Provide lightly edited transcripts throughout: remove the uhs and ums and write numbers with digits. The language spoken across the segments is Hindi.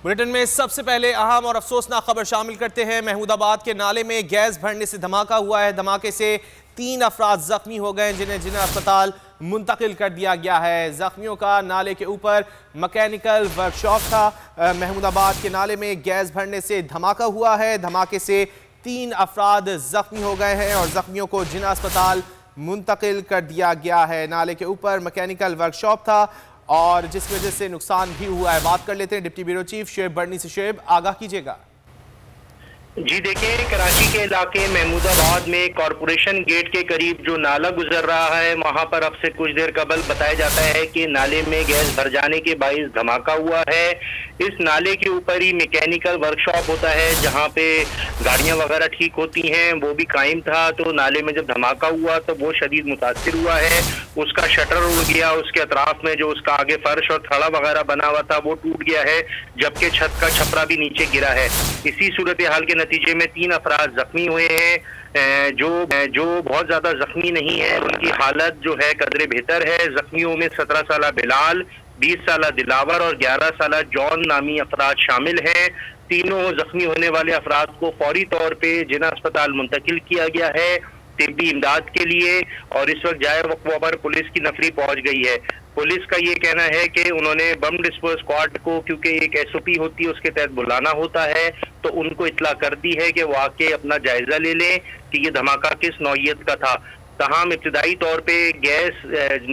बुलेटिन में सबसे पहले अहम और अफसोसनाक खबर शामिल करते हैं। महमूदाबाद के नाले में गैस भरने से धमाका हुआ है। धमाके से 3 अफराद जख्मी हो गए, जिन्हें अस्पताल मुंतकिल कर दिया गया है। जख्मियों का नाले के ऊपर मैकेनिकल वर्कशॉप था। महमूदाबाद के नाले में गैस भरने से धमाका हुआ है। धमाके से 3 अफराद जख्मी हो गए हैं और जख्मियों को जिना अस्पताल मुंतकिल कर दिया गया है। नाले के ऊपर मैकेनिकल वर्कशॉप था और जिस वजह से नुकसान भी हुआ है। बात कर लेते हैं डिप्टी ब्यूरो चीफ शुएब बर्नी से। शुएब, आगाह कीजिएगा। जी देखिए, कराची के इलाके महमूदाबाद में कॉरपोरेशन गेट के करीब जो नाला गुजर रहा है, वहां पर अब से कुछ देर कबल बताया जाता है कि नाले में गैस भर जाने के बाइस धमाका हुआ है। इस नाले के ऊपर ही मैकेनिकल वर्कशॉप होता है जहां पे गाड़ियां वगैरह ठीक होती हैं, वो भी कायम था। तो नाले में जब धमाका हुआ तो वो शदीद मुतासिर हुआ है। उसका शटर उड़ गया, उसके अतराफ में जो उसका आगे फर्श और थड़ा वगैरह बना हुआ था वो टूट गया है, जबकि छत का छपरा भी नीचे गिरा है। इसी सूरत हाल के नतीजे में 3 अफराद जख्मी हुए हैं। जो बहुत ज्यादा जख्मी नहीं है, उनकी हालत जो है कदरे बेहतर है। जख्मियों में 17 साल बिलाल, 20 साल दिलावर और 11 साल जॉन नामी अफराद शामिल हैं। तीनों जख्मी होने वाले अफराद को फौरी तौर पे जिना अस्पताल मुंतकिल किया गया है तिब्बी इमदाद के लिए, और इस वक्त जाए वक़्त पर पुलिस की नफरी पहुंच गई है। पुलिस का ये कहना है कि उन्होंने बम डिस्पोज स्क्वाड को, क्योंकि एक SOP होती है उसके तहत बुलाना होता है, तो उनको इत्तला कर दी है कि वो आके अपना जायजा ले लें कि ये धमाका किस नौइयत का था। तमाम इब्तदाई तौर पे गैस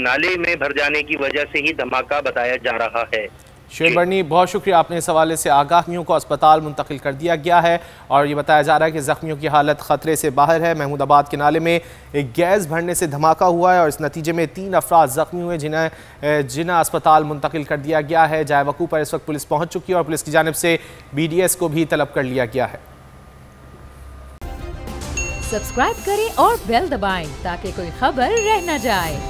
नाले में भर जाने की वजह से ही धमाका बताया जा रहा है। शुएब बर्नी, बहुत शुक्रिया। आपने इस हवाले से आगाहियों को अस्पताल मुंतकिल कर दिया गया है और ये बताया जा रहा है कि जख्मियों की हालत खतरे से बाहर है। महमूदाबाद के नाले में एक गैस भरने से धमाका हुआ है और इस नतीजे में 3 अफराद जख्मी हुए, जिन्हें अस्पताल मुंतकिल कर दिया गया है। जाए वकूफ़ पर इस वक्त पुलिस पहुँच चुकी है और पुलिस की जानिब से BDS को भी तलब कर लिया गया है। सब्सक्राइब करें और बेल दबाएं ताकि कोई खबर रह न जाए।